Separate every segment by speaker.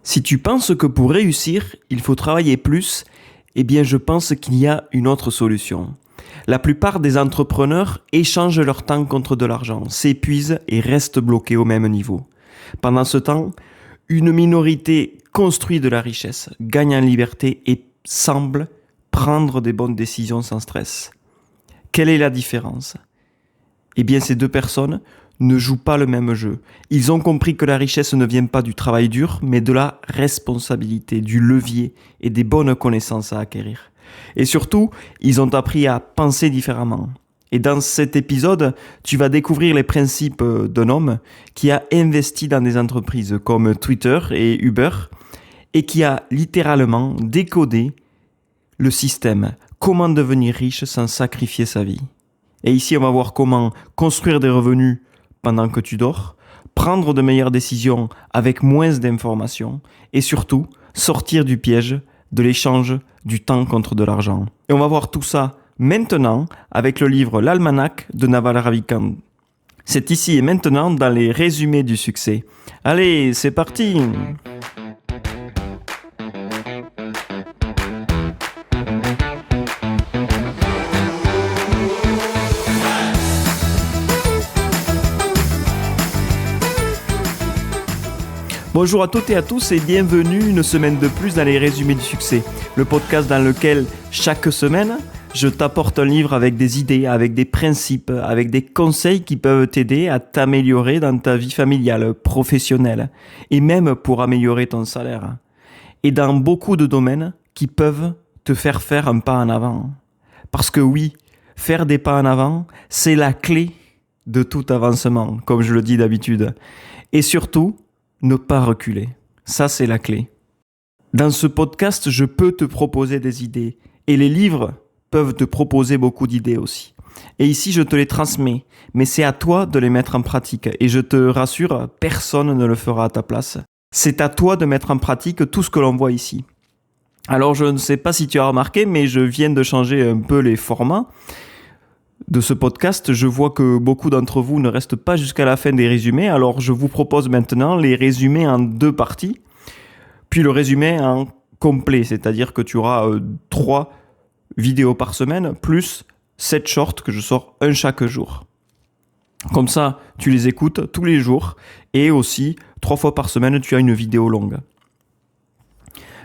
Speaker 1: Si tu penses que pour réussir, il faut travailler plus, eh bien je pense qu'il y a une autre solution. La plupart des entrepreneurs échangent leur temps contre de l'argent, s'épuisent et restent bloqués au même niveau. Pendant ce temps, une minorité construit de la richesse, gagne en liberté et semble prendre des bonnes décisions sans stress. Quelle est la différence ? Eh bien, ces deux personnes ne jouent pas le même jeu. Ils ont compris que la richesse ne vient pas du travail dur, mais de la responsabilité, du levier et des bonnes connaissances à acquérir. Et surtout, ils ont appris à penser différemment. Et dans cet épisode, tu vas découvrir les principes d'un homme qui a investi dans des entreprises comme Twitter et Uber et qui a littéralement décodé le système. Comment devenir riche sans sacrifier sa vie. Et ici, on va voir comment construire des revenus pendant que tu dors, prendre de meilleures décisions avec moins d'informations et surtout sortir du piège de l'échange du temps contre de l'argent. Et on va voir tout ça maintenant avec le livre L'Almanach de Naval Ravikant. C'est ici et maintenant dans les résumés du succès. Allez, c'est parti! Bonjour à toutes et à tous et bienvenue une semaine de plus dans les résumés du succès, le podcast dans lequel chaque semaine, je t'apporte un livre avec des idées, avec des principes, avec des conseils qui peuvent t'aider à t'améliorer dans ta vie familiale, professionnelle et même pour améliorer ton salaire. Et dans beaucoup de domaines qui peuvent te faire un pas en avant. Parce que oui, faire des pas en avant, c'est la clé de tout avancement, comme je le dis d'habitude. Et surtout, ne pas reculer. Ça, c'est la clé. Dans ce podcast, je peux te proposer des idées. Et les livres peuvent te proposer beaucoup d'idées aussi. Et ici, je te les transmets. Mais c'est à toi de les mettre en pratique. Et je te rassure, personne ne le fera à ta place. C'est à toi de mettre en pratique tout ce que l'on voit ici. Alors, je ne sais pas si tu as remarqué, mais je viens de changer un peu les formats de ce podcast. Je vois que beaucoup d'entre vous ne restent pas jusqu'à la fin des résumés, alors je vous propose maintenant les résumés en 2 parties, puis le résumé en complet, c'est-à-dire que tu auras 3 vidéos par semaine, plus 7 shorts que je sors un chaque jour. Comme ça, tu les écoutes tous les jours, et aussi 3 fois par semaine, tu as une vidéo longue.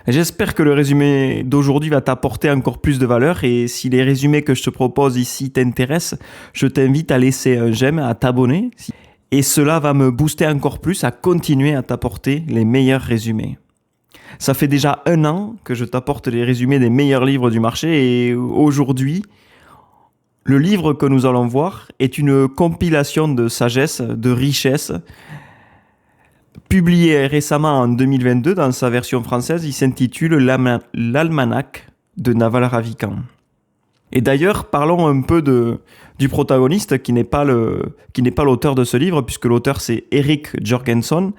Speaker 1: J'espère que le résumé d'aujourd'hui va t'apporter encore plus de valeur et si les résumés que je te propose ici t'intéressent, je t'invite à laisser un j'aime, à t'abonner et cela va me booster encore plus à continuer à t'apporter les meilleurs résumés. Ça fait déjà 1 an que je t'apporte les résumés des meilleurs livres du marché et aujourd'hui, le livre que nous allons voir est une compilation de sagesse, de richesse. Publié récemment en 2022 dans sa version française, il s'intitule L'Almanach de Naval Ravikant. Et d'ailleurs, parlons un peu du protagoniste qui n'est pas l'auteur de ce livre, puisque l'auteur c'est Erik Jørgensen,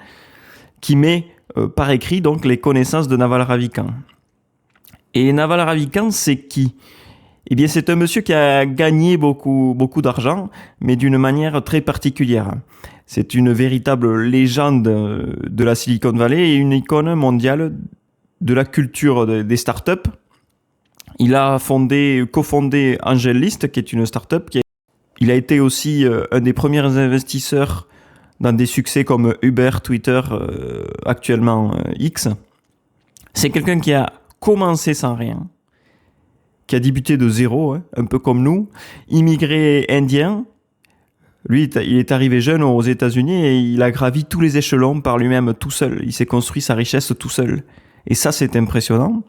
Speaker 1: qui met par écrit donc les connaissances de Naval Ravikant. Et Naval Ravikant, c'est qui ? Eh bien, c'est un monsieur qui a gagné beaucoup d'argent, mais d'une manière très particulière. C'est une véritable légende de la Silicon Valley et une icône mondiale de la culture des startups. Il a cofondé AngelList, qui est une startup. Il a été aussi un des premiers investisseurs dans des succès comme Uber, Twitter, actuellement X. C'est quelqu'un qui a commencé sans rien, qui a débuté de zéro, un peu comme nous, immigré indien. Lui, il est arrivé jeune aux États-Unis et il a gravi tous les échelons par lui-même tout seul. Il s'est construit sa richesse tout seul. Et ça, c'est impressionnant.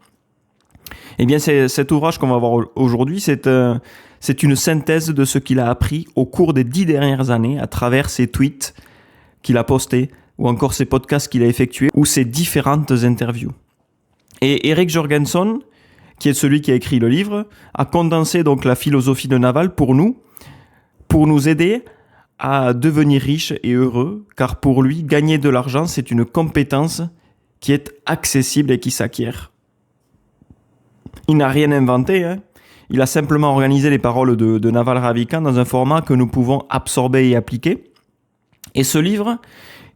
Speaker 1: Eh bien, cet ouvrage qu'on va voir aujourd'hui, c'est une synthèse de ce qu'il a appris au cours des 10 dernières années à travers ses tweets qu'il a postés ou encore ses podcasts qu'il a effectués ou ses différentes interviews. Et Erik Jørgensen, qui est celui qui a écrit le livre, a condensé donc la philosophie de Naval pour nous aider à devenir riche et heureux, car pour lui, gagner de l'argent, c'est une compétence qui est accessible et qui s'acquiert. Il n'a rien inventé, Il a simplement organisé les paroles de Naval Ravikant dans un format que nous pouvons absorber et appliquer. Et ce livre,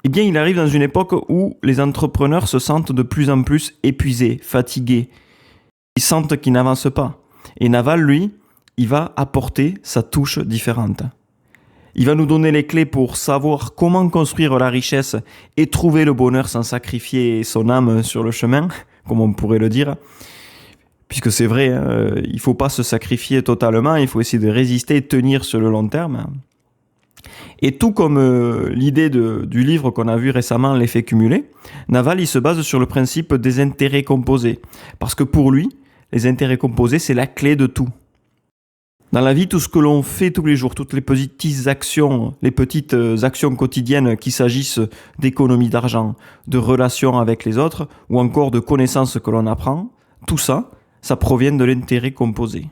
Speaker 1: Eh bien, il arrive dans une époque où les entrepreneurs se sentent de plus en plus épuisés, fatigués. Ils sentent qu'ils n'avancent pas. Et Naval, lui, il va apporter sa touche différente. Il va nous donner les clés pour savoir comment construire la richesse et trouver le bonheur sans sacrifier son âme sur le chemin, comme on pourrait le dire. Puisque c'est vrai, il ne faut pas se sacrifier totalement, il faut essayer de résister et tenir sur le long terme. Et tout comme l'idée du livre qu'on a vu récemment, L'effet cumulé, Naval il se base sur le principe des intérêts composés. Parce que pour lui, les intérêts composés, c'est la clé de tout. Dans la vie, tout ce que l'on fait tous les jours, toutes les petites actions quotidiennes, qu'il s'agisse d'économie d'argent, de relations avec les autres, ou encore de connaissances que l'on apprend, tout ça, ça provient de l'intérêt composé.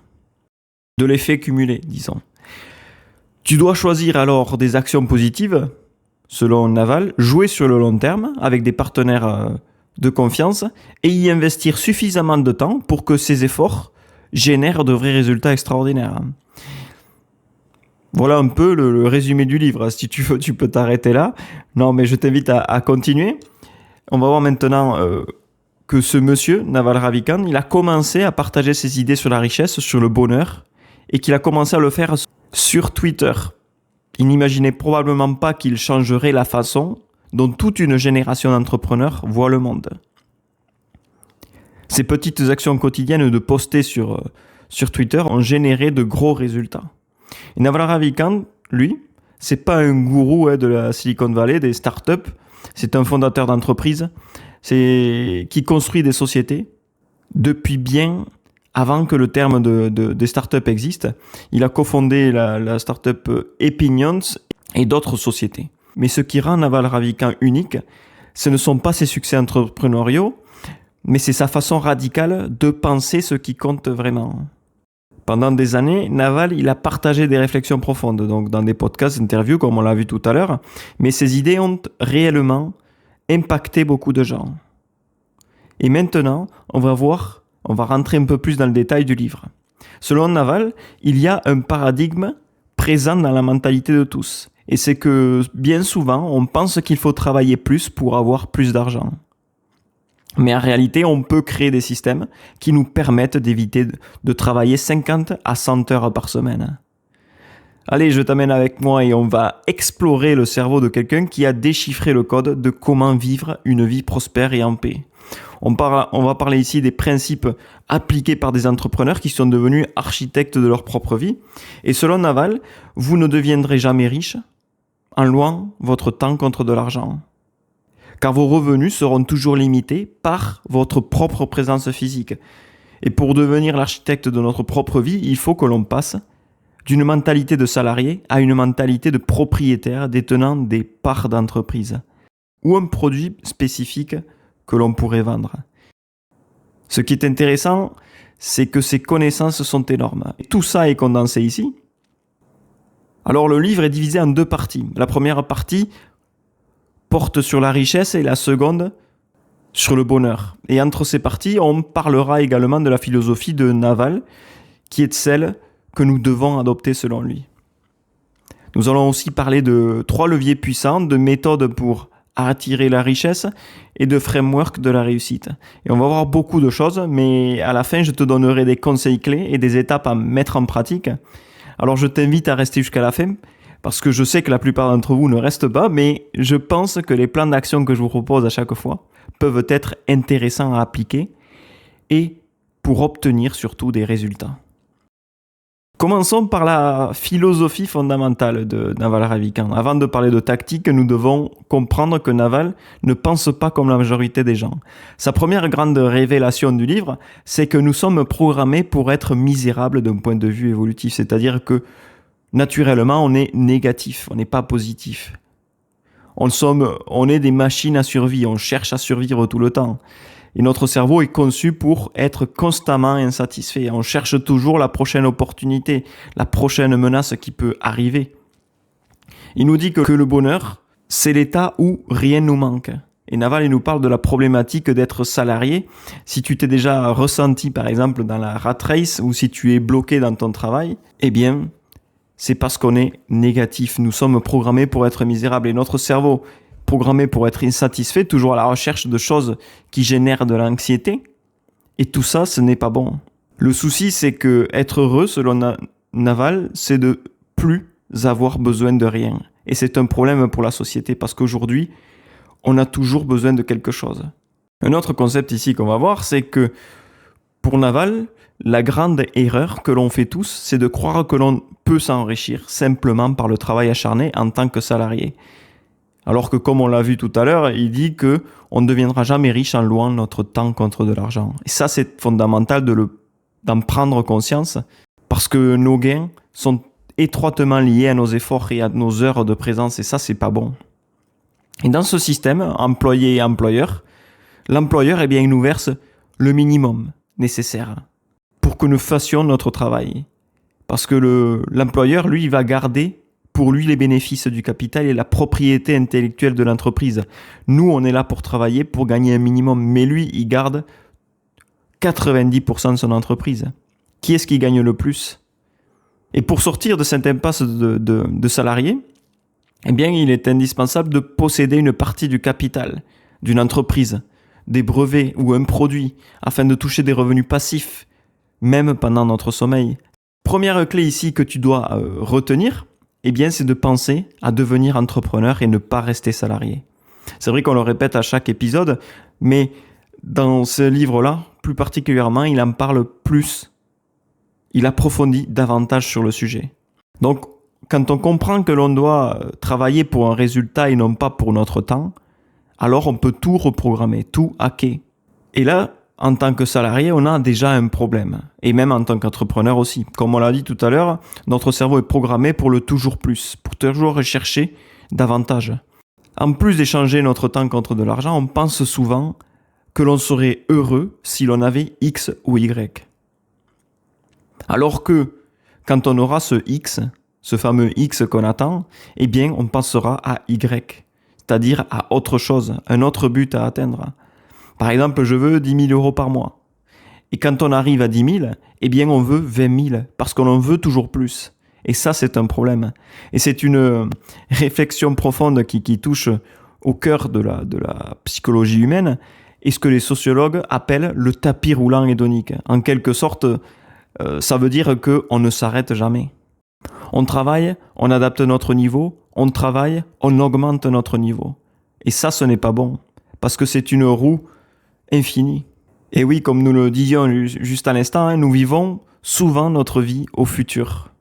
Speaker 1: De l'effet cumulé, disons. Tu dois choisir alors des actions positives, selon Naval, jouer sur le long terme avec des partenaires de confiance et y investir suffisamment de temps pour que ces efforts génèrent de vrais résultats extraordinaires. Voilà un peu le résumé du livre. Si tu veux, tu peux t'arrêter là. Non, mais je t'invite à continuer. On va voir maintenant que ce monsieur, Naval Ravikant, il a commencé à partager ses idées sur la richesse, sur le bonheur, et qu'il a commencé à le faire sur Twitter. Il n'imaginait probablement pas qu'il changerait la façon dont toute une génération d'entrepreneurs voit le monde. Ces petites actions quotidiennes de poster sur Twitter ont généré de gros résultats. Et Naval Ravikant, lui, c'est pas un gourou de la Silicon Valley, des startups, c'est un fondateur d'entreprise qui construit des sociétés depuis bien avant que le terme des startups existe. Il a cofondé la startup Epinions et d'autres sociétés. Mais ce qui rend Naval Ravikant unique, ce ne sont pas ses succès entrepreneuriaux, mais c'est sa façon radicale de penser ce qui compte vraiment. Pendant des années, Naval, il a partagé des réflexions profondes, donc dans des podcasts, interviews, comme on l'a vu tout à l'heure, mais ses idées ont réellement impacté beaucoup de gens. Et maintenant, on va rentrer un peu plus dans le détail du livre. Selon Naval, il y a un paradigme présent dans la mentalité de tous, et c'est que bien souvent, on pense qu'il faut travailler plus pour avoir plus d'argent. Mais en réalité, on peut créer des systèmes qui nous permettent d'éviter de travailler 50 à 100 heures par semaine. Allez, je t'amène avec moi et on va explorer le cerveau de quelqu'un qui a déchiffré le code de comment vivre une vie prospère et en paix. On va parler ici des principes appliqués par des entrepreneurs qui sont devenus architectes de leur propre vie. Et selon Naval, vous ne deviendrez jamais riche en louant votre temps contre de l'argent. Car vos revenus seront toujours limités par votre propre présence physique. Et pour devenir l'architecte de notre propre vie, il faut que l'on passe d'une mentalité de salarié à une mentalité de propriétaire détenant des parts d'entreprise ou un produit spécifique que l'on pourrait vendre. Ce qui est intéressant, c'est que ces connaissances sont énormes. Et tout ça est condensé ici. Alors le livre est divisé en deux parties. La première partie porte sur la richesse et la seconde sur le bonheur. Et entre ces parties, on parlera également de la philosophie de Naval, qui est celle que nous devons adopter selon lui. Nous allons aussi parler de 3 leviers puissants, de méthodes pour attirer la richesse et de framework de la réussite. Et on va voir beaucoup de choses, mais à la fin, je te donnerai des conseils clés et des étapes à mettre en pratique. Alors je t'invite à rester jusqu'à la fin, parce que je sais que la plupart d'entre vous ne restent pas, mais je pense que les plans d'action que je vous propose à chaque fois peuvent être intéressants à appliquer et pour obtenir surtout des résultats. Commençons par la philosophie fondamentale de Naval Ravikant. Avant de parler de tactique, nous devons comprendre que Naval ne pense pas comme la majorité des gens. Sa première grande révélation du livre, c'est que nous sommes programmés pour être misérables d'un point de vue évolutif, c'est-à-dire que naturellement, on est négatif, on n'est pas positif. On est des machines à survie, on cherche à survivre tout le temps. Et notre cerveau est conçu pour être constamment insatisfait. On cherche toujours la prochaine opportunité, la prochaine menace qui peut arriver. Il nous dit que le bonheur, c'est l'état où rien nous manque. Et Naval, il nous parle de la problématique d'être salarié. Si tu t'es déjà ressenti, par exemple, dans la rat race, ou si tu es bloqué dans ton travail, eh bien, c'est parce qu'on est négatif. Nous sommes programmés pour être misérables. Et notre cerveau, programmé pour être insatisfait, toujours à la recherche de choses qui génèrent de l'anxiété. Et tout ça, ce n'est pas bon. Le souci, c'est que être heureux, selon Naval, c'est de plus avoir besoin de rien. Et c'est un problème pour la société parce qu'aujourd'hui, on a toujours besoin de quelque chose. Un autre concept ici qu'on va voir, c'est que pour Naval, la grande erreur que l'on fait tous, c'est de croire que l'on peut s'enrichir simplement par le travail acharné en tant que salarié. Alors que, comme on l'a vu tout à l'heure, il dit que on ne deviendra jamais riche en louant notre temps contre de l'argent. Et ça, c'est fondamental d'en prendre conscience parce que nos gains sont étroitement liés à nos efforts et à nos heures de présence. Et ça, c'est pas bon. Et dans ce système, employé et employeur, l'employeur, il nous verse le minimum nécessaire pour que nous fassions notre travail. Parce que l'employeur, lui, il va garder pour lui les bénéfices du capital et la propriété intellectuelle de l'entreprise. Nous, on est là pour travailler, pour gagner un minimum. Mais lui, il garde 90% de son entreprise. Qui est-ce qui gagne le plus? Et pour sortir de cette impasse de salariés, il est indispensable de posséder une partie du capital d'une entreprise, des brevets ou un produit, afin de toucher des revenus passifs, même pendant notre sommeil. Première clé ici que tu dois retenir, c'est de penser à devenir entrepreneur et ne pas rester salarié. C'est vrai qu'on le répète à chaque épisode, mais dans ce livre-là, plus particulièrement, il en parle plus. Il approfondit davantage sur le sujet. Donc, quand on comprend que l'on doit travailler pour un résultat et non pas pour notre temps, alors on peut tout reprogrammer, tout hacker. Et là, en tant que salarié, on a déjà un problème. Et même en tant qu'entrepreneur aussi. Comme on l'a dit tout à l'heure, notre cerveau est programmé pour le toujours plus, pour toujours rechercher davantage. En plus d'échanger notre temps contre de l'argent, on pense souvent que l'on serait heureux si l'on avait X ou Y. Alors que, quand on aura ce X, ce fameux X qu'on attend, on pensera à Y, c'est-à-dire à autre chose, un autre but à atteindre. Par exemple, je veux 10 000 euros par mois. Et quand on arrive à 10 000, on veut 20 000, parce qu'on en veut toujours plus. Et ça, c'est un problème. Et c'est une réflexion profonde qui touche au cœur de la psychologie humaine, et ce que les sociologues appellent le tapis roulant hédonique. En quelque sorte, ça veut dire qu'on ne s'arrête jamais. On travaille, on adapte notre niveau, on travaille, on augmente notre niveau. Et ça, ce n'est pas bon, parce que c'est une roue infinie. Et oui, comme nous le disions juste à l'instant, nous vivons souvent notre vie au futur.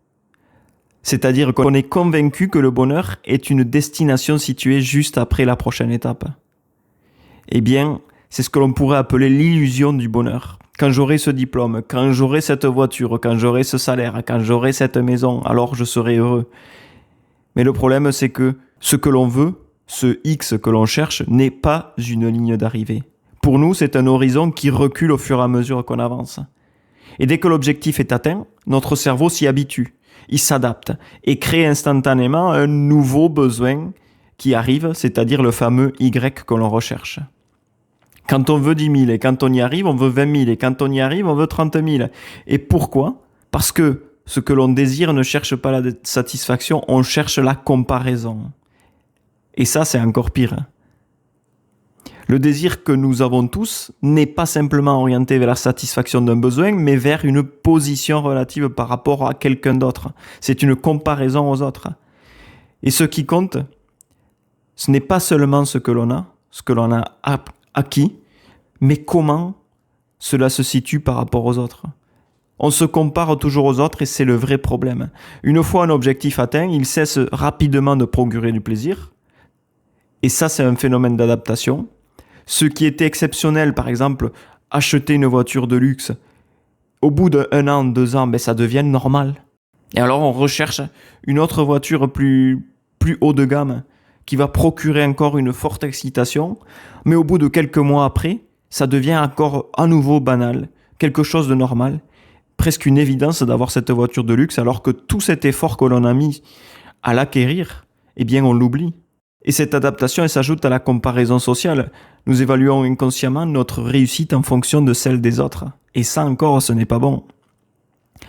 Speaker 1: C'est-à-dire qu'on est convaincu que le bonheur est une destination située juste après la prochaine étape. C'est ce que l'on pourrait appeler l'illusion du bonheur. Quand j'aurai ce diplôme, quand j'aurai cette voiture, quand j'aurai ce salaire, quand j'aurai cette maison, alors je serai heureux. Mais le problème, c'est que ce que l'on veut, ce X que l'on cherche, n'est pas une ligne d'arrivée. Pour nous, c'est un horizon qui recule au fur et à mesure qu'on avance. Et dès que l'objectif est atteint, notre cerveau s'y habitue, il s'adapte et crée instantanément un nouveau besoin qui arrive, c'est-à-dire le fameux Y que l'on recherche. Quand on veut 10 000 et quand on y arrive, on veut 20 000 et quand on y arrive, on veut 30 000. Et pourquoi ? Parce que ce que l'on désire ne cherche pas la satisfaction, on cherche la comparaison. Et ça, c'est encore pire. Le désir que nous avons tous n'est pas simplement orienté vers la satisfaction d'un besoin, mais vers une position relative par rapport à quelqu'un d'autre. C'est une comparaison aux autres. Et ce qui compte, ce n'est pas seulement ce que l'on a acquis, mais comment cela se situe par rapport aux autres. On se compare toujours aux autres et c'est le vrai problème. Une fois un objectif atteint, il cesse rapidement de procurer du plaisir. Et ça, c'est un phénomène d'adaptation. Ce qui était exceptionnel, par exemple, acheter une voiture de luxe, au bout d'1 an, 2 ans, ça devient normal. Et alors on recherche une autre voiture plus haut de gamme, qui va procurer encore une forte excitation, mais au bout de quelques mois après, ça devient encore à nouveau banal, quelque chose de normal, presque une évidence d'avoir cette voiture de luxe, alors que tout cet effort que l'on a mis à l'acquérir, on l'oublie. Et cette adaptation, elle s'ajoute à la comparaison sociale. Nous évaluons inconsciemment notre réussite en fonction de celle des autres. Et ça encore, ce n'est pas bon.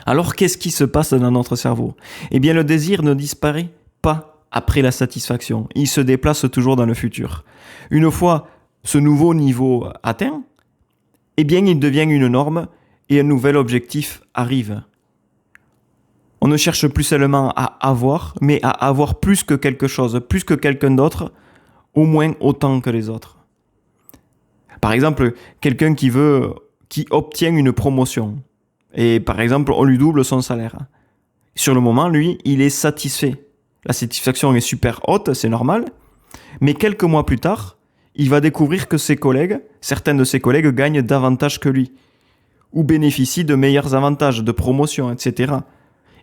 Speaker 1: Alors, qu'est-ce qui se passe dans notre cerveau ? Le désir ne disparaît pas après la satisfaction. Il se déplace toujours dans le futur. Une fois ce nouveau niveau atteint, eh bien, il devient une norme et un nouvel objectif arrive. On ne cherche plus seulement à avoir, mais à avoir plus que quelque chose, plus que quelqu'un d'autre, au moins autant que les autres. Par exemple, quelqu'un qui obtient une promotion, et par exemple, on lui double son salaire. Sur le moment, lui, il est satisfait. La satisfaction est super haute, c'est normal, mais quelques mois plus tard, il va découvrir que certains de ses collègues gagnent davantage que lui, ou bénéficient de meilleurs avantages, de promotion, etc.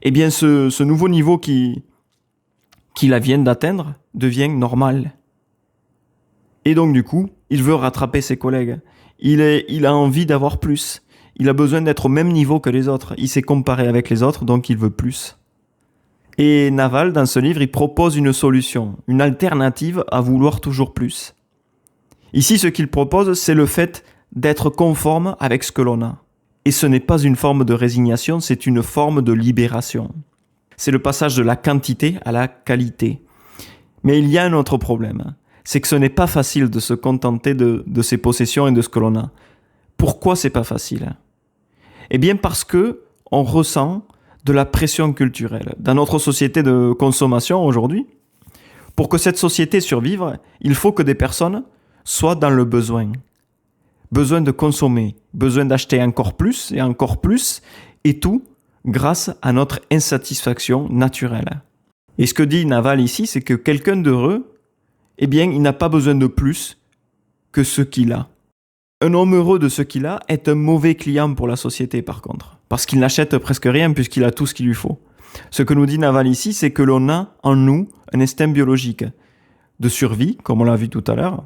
Speaker 1: Eh bien, ce nouveau niveau qu'il vient d'atteindre devient normal. Et donc, du coup, il veut rattraper ses collègues. Il a envie d'avoir plus. Il a besoin d'être au même niveau que les autres. Il s'est comparé avec les autres, donc il veut plus. Et Naval, dans ce livre, il propose une solution, une alternative à vouloir toujours plus. Ici, ce qu'il propose, c'est le fait d'être conforme avec ce que l'on a. Et ce n'est pas une forme de résignation, c'est une forme de libération. C'est le passage de la quantité à la qualité. Mais il y a un autre problème, c'est que ce n'est pas facile de se contenter de ses possessions et de ce que l'on a. Pourquoi c'est pas facile ? Eh bien parce que on ressent de la pression culturelle. Dans notre société de consommation aujourd'hui, pour que cette société survive, il faut que des personnes soient dans le besoin. Besoin de consommer, besoin d'acheter encore plus, et tout grâce à notre insatisfaction naturelle. Et ce que dit Naval ici, c'est que quelqu'un d'heureux, eh bien, il n'a pas besoin de plus que ce qu'il a. Un homme heureux de ce qu'il a est un mauvais client pour la société, par contre, parce qu'il n'achète presque rien puisqu'il a tout ce qu'il lui faut. Ce que nous dit Naval ici, c'est que l'on a en nous un instinct biologique de survie, comme on l'a vu tout à l'heure.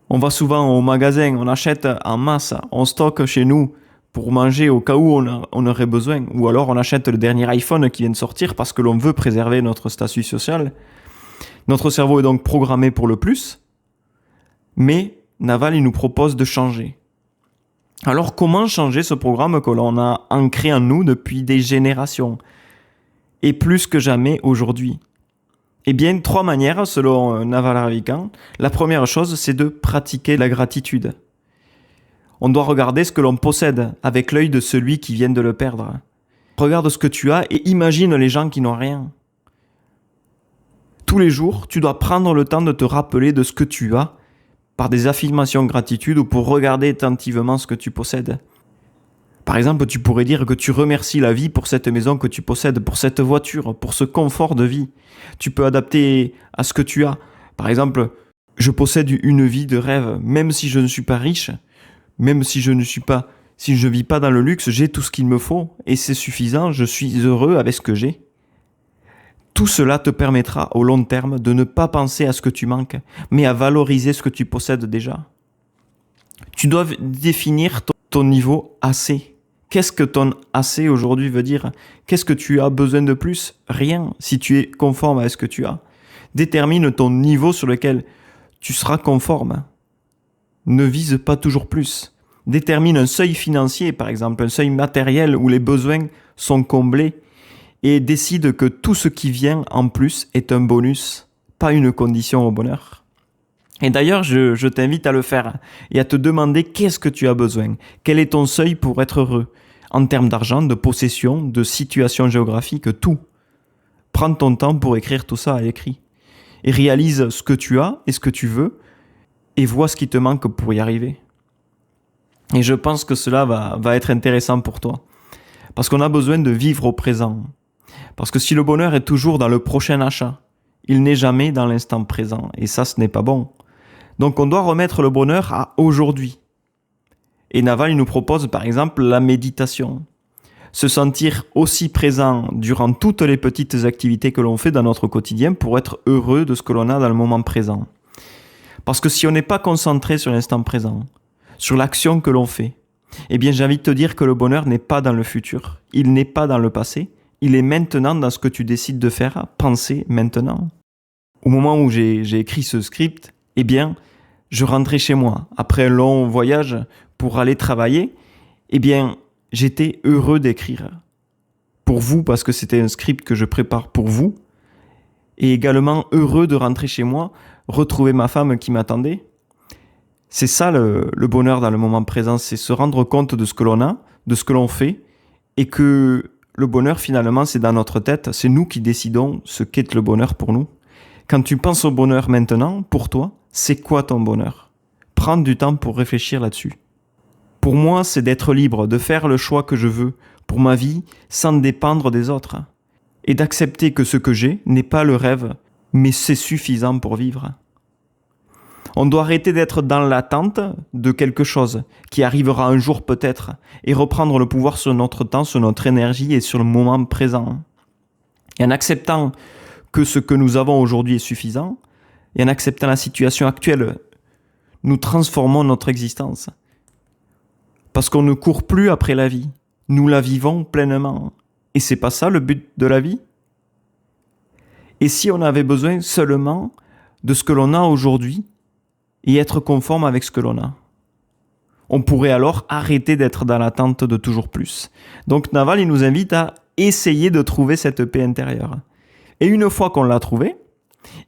Speaker 1: On va souvent au magasin, on achète en masse, on stocke chez nous pour manger au cas où on aurait besoin. Ou alors on achète le dernier iPhone qui vient de sortir parce que l'on veut préserver notre statut social. Notre cerveau est donc programmé pour le plus, mais Naval, il nous propose de changer. Alors comment changer ce programme que l'on a ancré en nous depuis des générations, et plus que jamais aujourd'hui ? Eh bien, 3 manières, selon Naval Ravikant. La première chose, c'est de pratiquer la gratitude. On doit regarder ce que l'on possède avec l'œil de celui qui vient de le perdre. Regarde ce que tu as et imagine les gens qui n'ont rien. Tous les jours, tu dois prendre le temps de te rappeler de ce que tu as par des affirmations de gratitude ou pour regarder attentivement ce que tu possèdes. Par exemple, tu pourrais dire que tu remercies la vie pour cette maison que tu possèdes, pour cette voiture, pour ce confort de vie. Tu peux adapter à ce que tu as. Par exemple, je possède une vie de rêve, même si je ne suis pas riche, même si je ne vis pas dans le luxe, j'ai tout ce qu'il me faut et c'est suffisant, je suis heureux avec ce que j'ai. Tout cela te permettra au long terme de ne pas penser à ce que tu manques, mais à valoriser ce que tu possèdes déjà. Tu dois définir ton niveau assez. Qu'est-ce que ton assez aujourd'hui veut dire ? Qu'est-ce que tu as besoin de plus ? Rien, si tu es conforme à ce que tu as. Détermine ton niveau sur lequel tu seras conforme. Ne vise pas toujours plus. Détermine un seuil financier, par exemple, un seuil matériel où les besoins sont comblés et décide que tout ce qui vient en plus est un bonus, pas une condition au bonheur. Et d'ailleurs, je t'invite à le faire et à te demander qu'est-ce que tu as besoin. Quel est ton seuil pour être heureux ? En termes d'argent, de possession, de situation géographique, tout. Prends ton temps pour écrire tout ça à l'écrit. Et réalise ce que tu as et ce que tu veux et vois ce qui te manque pour y arriver. Et je pense que cela va être intéressant pour toi. Parce qu'on a besoin de vivre au présent. Parce que si le bonheur est toujours dans le prochain achat, il n'est jamais dans l'instant présent. Et ça, ce n'est pas bon. Donc on doit remettre le bonheur à aujourd'hui. Et Naval, il nous propose par exemple la méditation. Se sentir aussi présent durant toutes les petites activités que l'on fait dans notre quotidien pour être heureux de ce que l'on a dans le moment présent. Parce que si on n'est pas concentré sur l'instant présent, sur l'action que l'on fait, eh bien j'ai envie de te dire que le bonheur n'est pas dans le futur, il n'est pas dans le passé, il est maintenant dans ce que tu décides de faire, penser maintenant. Au moment où j'ai écrit ce script, eh bien, je rentrais chez moi. Après un long voyage pour aller travailler, eh bien, j'étais heureux d'écrire. Pour vous, parce que c'était un script que je prépare pour vous, et également heureux de rentrer chez moi, retrouver ma femme qui m'attendait. C'est ça le bonheur dans le moment présent, c'est se rendre compte de ce que l'on a, de ce que l'on fait, et que le bonheur finalement c'est dans notre tête, c'est nous qui décidons ce qu'est le bonheur pour nous. Quand tu penses au bonheur maintenant, pour toi, c'est quoi ton bonheur? Prends du temps pour réfléchir là-dessus. Pour moi, c'est d'être libre, de faire le choix que je veux pour ma vie sans dépendre des autres. Et d'accepter que ce que j'ai n'est pas le rêve, mais c'est suffisant pour vivre. On doit arrêter d'être dans l'attente de quelque chose qui arrivera un jour peut-être et reprendre le pouvoir sur notre temps, sur notre énergie et sur le moment présent. Et en acceptant que ce que nous avons aujourd'hui est suffisant, et en acceptant la situation actuelle, nous transformons notre existence. Parce qu'on ne court plus après la vie, nous la vivons pleinement. Et c'est pas ça le but de la vie? Et si on avait besoin seulement de ce que l'on a aujourd'hui et être conforme avec ce que l'on a? On pourrait alors arrêter d'être dans l'attente de toujours plus. Donc Naval, il nous invite à essayer de trouver cette paix intérieure. Et une fois qu'on l'a trouvée,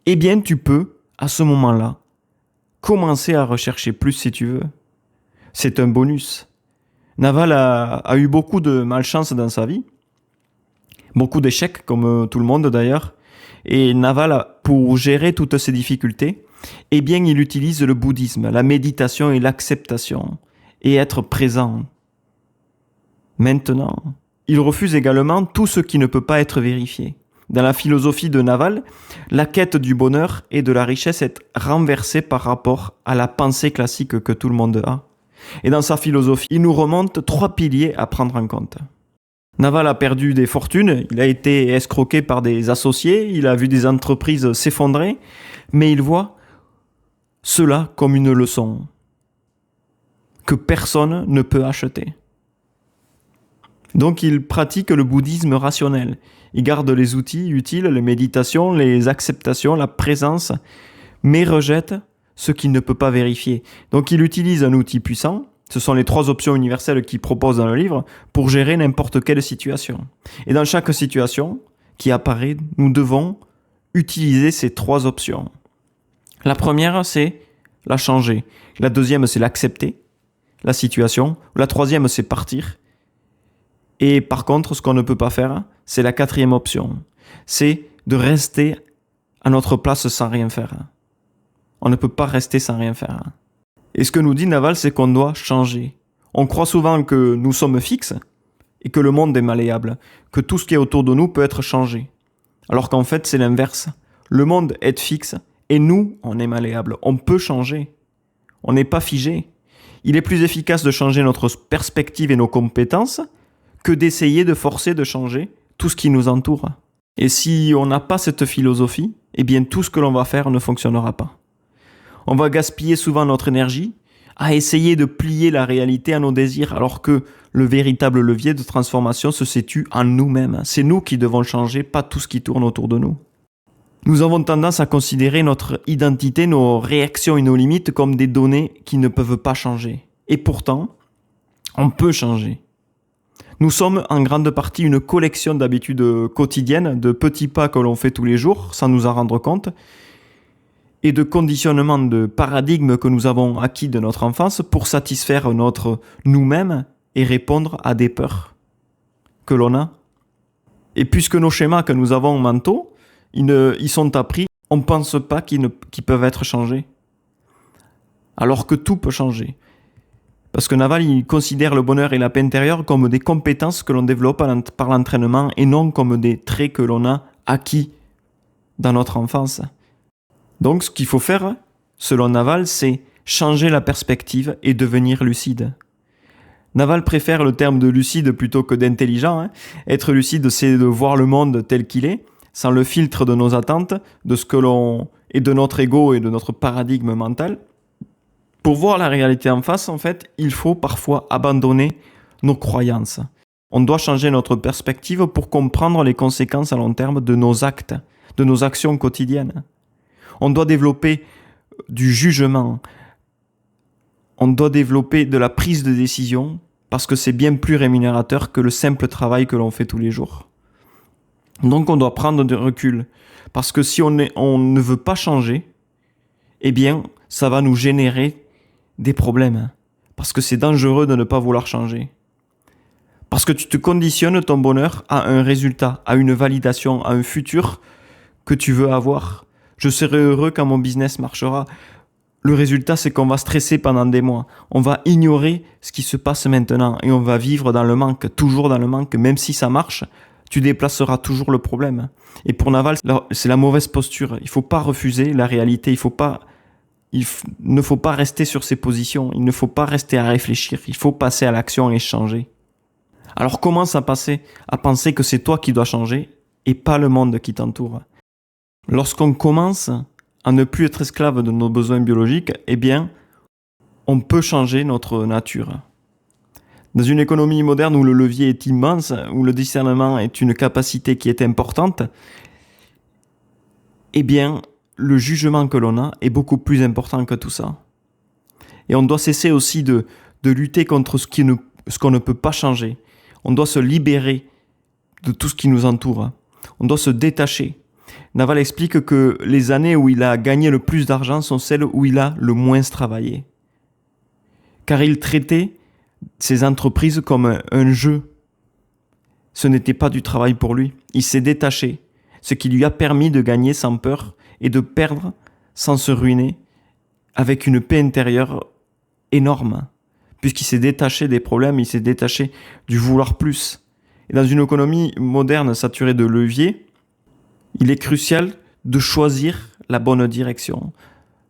Speaker 1: eh bien tu peux, à ce moment-là, commencer à rechercher plus si tu veux. C'est un bonus. Naval a eu beaucoup de malchance dans sa vie, beaucoup d'échecs, comme tout le monde d'ailleurs. Et Naval, pour gérer toutes ces difficultés, eh bien, il utilise le bouddhisme, la méditation et l'acceptation, et être présent. Maintenant, il refuse également tout ce qui ne peut pas être vérifié. Dans la philosophie de Naval, la quête du bonheur et de la richesse est renversée par rapport à la pensée classique que tout le monde a. Et dans sa philosophie, il nous remonte 3 piliers à prendre en compte. Naval a perdu des fortunes, il a été escroqué par des associés, il a vu des entreprises s'effondrer, mais il voit cela comme une leçon que personne ne peut acheter. Donc il pratique le bouddhisme rationnel. Il garde les outils utiles, les méditations, les acceptations, la présence, mais rejette ce qu'il ne peut pas vérifier. Donc il utilise un outil puissant, ce sont les 3 options universelles qu'il propose dans le livre, pour gérer n'importe quelle situation. Et dans chaque situation qui apparaît, nous devons utiliser ces 3 options. La première, c'est la changer. La deuxième, c'est l'accepter, la situation. La troisième, c'est partir. Et par contre, ce qu'on ne peut pas faire, c'est la 4e option. C'est de rester à notre place sans rien faire. On ne peut pas rester sans rien faire. Et ce que nous dit Naval, c'est qu'on doit changer. On croit souvent que nous sommes fixes et que le monde est malléable, que tout ce qui est autour de nous peut être changé. Alors qu'en fait, c'est l'inverse. Le monde est fixe et nous, on est malléable. On peut changer. On n'est pas figé. Il est plus efficace de changer notre perspective et nos compétences que d'essayer de forcer de changer tout ce qui nous entoure. Et si on n'a pas cette philosophie, eh bien tout ce que l'on va faire ne fonctionnera pas. On va gaspiller souvent notre énergie à essayer de plier la réalité à nos désirs, alors que le véritable levier de transformation se situe en nous-mêmes. C'est nous qui devons changer, pas tout ce qui tourne autour de nous. Nous avons tendance à considérer notre identité, nos réactions et nos limites comme des données qui ne peuvent pas changer. Et pourtant, on peut changer. Nous sommes en grande partie une collection d'habitudes quotidiennes, de petits pas que l'on fait tous les jours sans nous en rendre compte, et de conditionnements de paradigmes que nous avons acquis de notre enfance pour satisfaire notre nous-mêmes et répondre à des peurs que l'on a. Et puisque nos schémas que nous avons mentaux, ils sont appris, on ne pense pas qu'ils peuvent être changés. Alors que tout peut changer. Parce que Naval, il considère le bonheur et la paix intérieure comme des compétences que l'on développe par l'entraînement et non comme des traits que l'on a acquis dans notre enfance. Donc, ce qu'il faut faire, selon Naval, c'est changer la perspective et devenir lucide. Naval préfère le terme de lucide plutôt que d'intelligent. Être lucide, c'est de voir le monde tel qu'il est, sans le filtre de nos attentes, de ce que l'on et de notre ego et de notre paradigme mental. Pour voir la réalité en face, en fait, il faut parfois abandonner nos croyances. On doit changer notre perspective pour comprendre les conséquences à long terme de nos actes, de nos actions quotidiennes. On doit développer du jugement. On doit développer de la prise de décision parce que c'est bien plus rémunérateur que le simple travail que l'on fait tous les jours. Donc on doit prendre du recul. Parce que si on ne veut pas changer, eh bien, ça va nous générer des problèmes. Parce que c'est dangereux de ne pas vouloir changer. Parce que tu te conditionnes ton bonheur à un résultat, à une validation, à un futur que tu veux avoir. Je serai heureux quand mon business marchera. Le résultat, c'est qu'on va stresser pendant des mois. On va ignorer ce qui se passe maintenant et on va vivre dans le manque, toujours dans le manque. Même si ça marche, tu déplaceras toujours le problème. Et pour Naval, c'est la mauvaise posture. Il ne faut pas refuser la réalité. Il ne faut pas rester sur ses positions. Il ne faut pas rester à réfléchir. Il faut passer à l'action et changer. Alors commence à penser que c'est toi qui dois changer et pas le monde qui t'entoure. Lorsqu'on commence à ne plus être esclave de nos besoins biologiques, eh bien, on peut changer notre nature. Dans une économie moderne où le levier est immense, où le discernement est une capacité qui est importante, eh bien, le jugement que l'on a est beaucoup plus important que tout ça. Et on doit cesser aussi de lutter contre ce qu'on ne peut pas changer. On doit se libérer de tout ce qui nous entoure. On doit se détacher. Naval explique que les années où il a gagné le plus d'argent sont celles où il a le moins travaillé. Car il traitait ses entreprises comme un jeu. Ce n'était pas du travail pour lui. Il s'est détaché, ce qui lui a permis de gagner sans peur et de perdre sans se ruiner, avec une paix intérieure énorme. Puisqu'il s'est détaché des problèmes, il s'est détaché du vouloir plus. Et dans une économie moderne saturée de leviers, il est crucial de choisir la bonne direction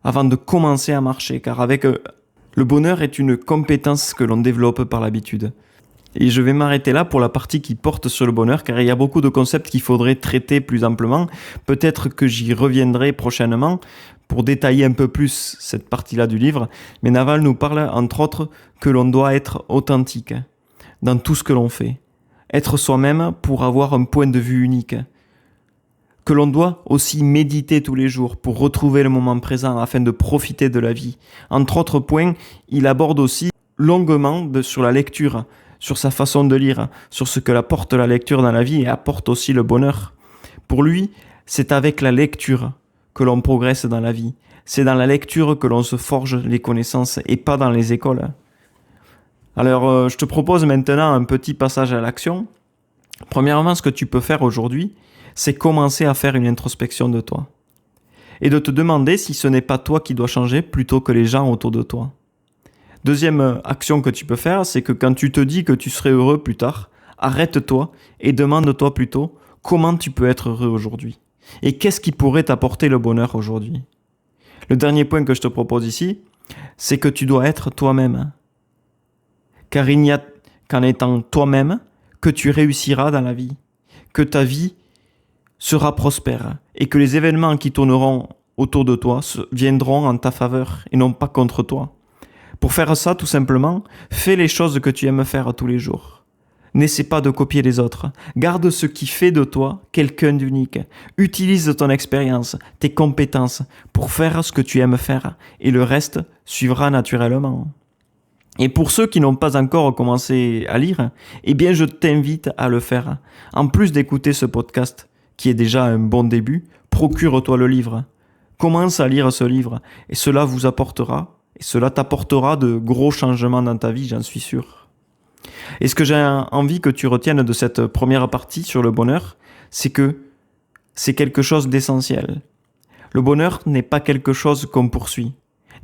Speaker 1: avant de commencer à marcher, car le bonheur est une compétence que l'on développe par l'habitude. Et je vais m'arrêter là pour la partie qui porte sur le bonheur, car il y a beaucoup de concepts qu'il faudrait traiter plus amplement. Peut-être que j'y reviendrai prochainement pour détailler un peu plus cette partie-là du livre. Mais Naval nous parle, entre autres, que l'on doit être authentique dans tout ce que l'on fait. Être soi-même pour avoir un point de vue unique. Que l'on doit aussi méditer tous les jours pour retrouver le moment présent afin de profiter de la vie. Entre autres points, il aborde aussi longuement sur la lecture, sur sa façon de lire, sur ce que apporte la lecture dans la vie et apporte aussi le bonheur. Pour lui, c'est avec la lecture que l'on progresse dans la vie. C'est dans la lecture que l'on se forge les connaissances et pas dans les écoles. Alors, je te propose maintenant un petit passage à l'action. Premièrement, ce que tu peux faire aujourd'hui, c'est commencer à faire une introspection de toi. Et de te demander si ce n'est pas toi qui dois changer plutôt que les gens autour de toi. Deuxième action que tu peux faire, c'est que quand tu te dis que tu serais heureux plus tard, arrête-toi et demande-toi plutôt comment tu peux être heureux aujourd'hui. Et qu'est-ce qui pourrait t'apporter le bonheur aujourd'hui. Le dernier point que je te propose ici, c'est que tu dois être toi-même. Car il n'y a qu'en étant toi-même que tu réussiras dans la vie, que ta vie sera prospère et que les événements qui tourneront autour de toi viendront en ta faveur et non pas contre toi. Pour faire ça, tout simplement, fais les choses que tu aimes faire tous les jours. N'essaie pas de copier les autres. Garde ce qui fait de toi quelqu'un d'unique. Utilise ton expérience, tes compétences pour faire ce que tu aimes faire et le reste suivra naturellement. Et pour ceux qui n'ont pas encore commencé à lire, eh bien je t'invite à le faire. En plus d'écouter ce podcast, qui est déjà un bon début, procure-toi le livre. Commence à lire ce livre et cela vous apportera, et cela t'apportera de gros changements dans ta vie, j'en suis sûr. Et ce que j'ai envie que tu retiennes de cette première partie sur le bonheur, c'est que c'est quelque chose d'essentiel. Le bonheur n'est pas quelque chose qu'on poursuit,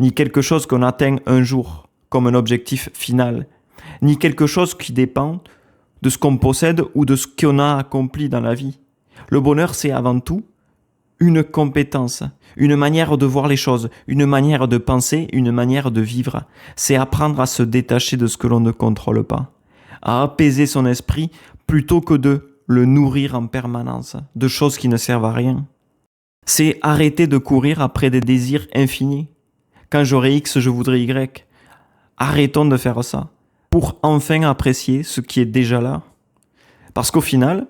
Speaker 1: ni quelque chose qu'on atteint un jour, comme un objectif final, ni quelque chose qui dépend de ce qu'on possède ou de ce qu'on a accompli dans la vie. Le bonheur, c'est avant tout une compétence, une manière de voir les choses, une manière de penser, une manière de vivre. C'est apprendre à se détacher de ce que l'on ne contrôle pas, à apaiser son esprit plutôt que de le nourrir en permanence de choses qui ne servent à rien. C'est arrêter de courir après des désirs infinis. Quand j'aurai X, je voudrais Y. Arrêtons de faire ça pour enfin apprécier ce qui est déjà là. Parce qu'au final,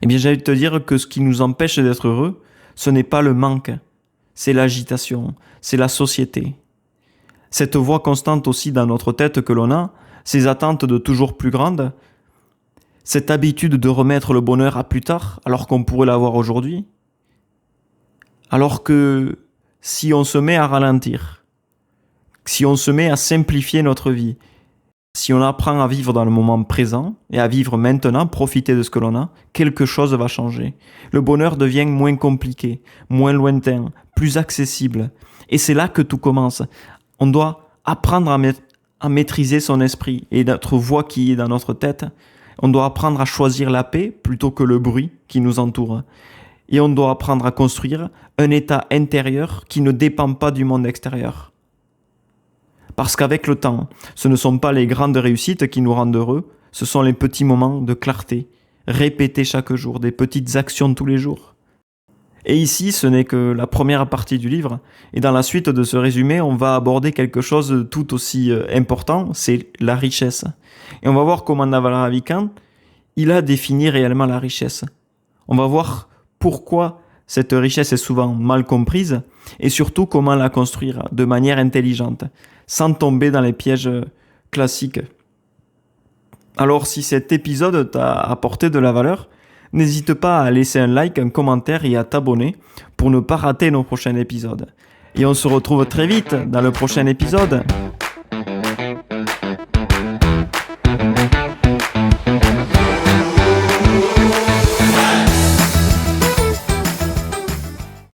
Speaker 1: eh bien, j'ai envie de te dire que ce qui nous empêche d'être heureux, ce n'est pas le manque, c'est l'agitation, c'est la société. Cette voix constante aussi dans notre tête que l'on a, ces attentes de toujours plus grandes, Cette habitude de remettre le bonheur à plus tard, alors qu'on pourrait l'avoir aujourd'hui. Alors que si on se met à ralentir, si on se met à simplifier notre vie, si on apprend à vivre dans le moment présent et à vivre maintenant, profiter de ce que l'on a, quelque chose va changer. Le bonheur devient moins compliqué, moins lointain, plus accessible. Et c'est là que tout commence. On doit apprendre à maîtriser son esprit et notre voix qui est dans notre tête. On doit apprendre à choisir la paix plutôt que le bruit qui nous entoure. Et on doit apprendre à construire un état intérieur qui ne dépend pas du monde extérieur. Parce qu'avec le temps, ce ne sont pas les grandes réussites qui nous rendent heureux, ce sont les petits moments de clarté, répétés chaque jour, des petites actions tous les jours. Et ici, ce n'est que la première partie du livre, et dans la suite de ce résumé, on va aborder quelque chose tout aussi important, c'est la richesse. Et on va voir comment Naval Ravikant, il a défini réellement la richesse. On va voir pourquoi cette richesse est souvent mal comprise, et surtout comment la construire de manière intelligente, sans tomber dans les pièges classiques. Alors si cet épisode t'a apporté de la valeur, n'hésite pas à laisser un like, un commentaire et à t'abonner pour ne pas rater nos prochains épisodes. Et on se retrouve très vite dans le prochain épisode.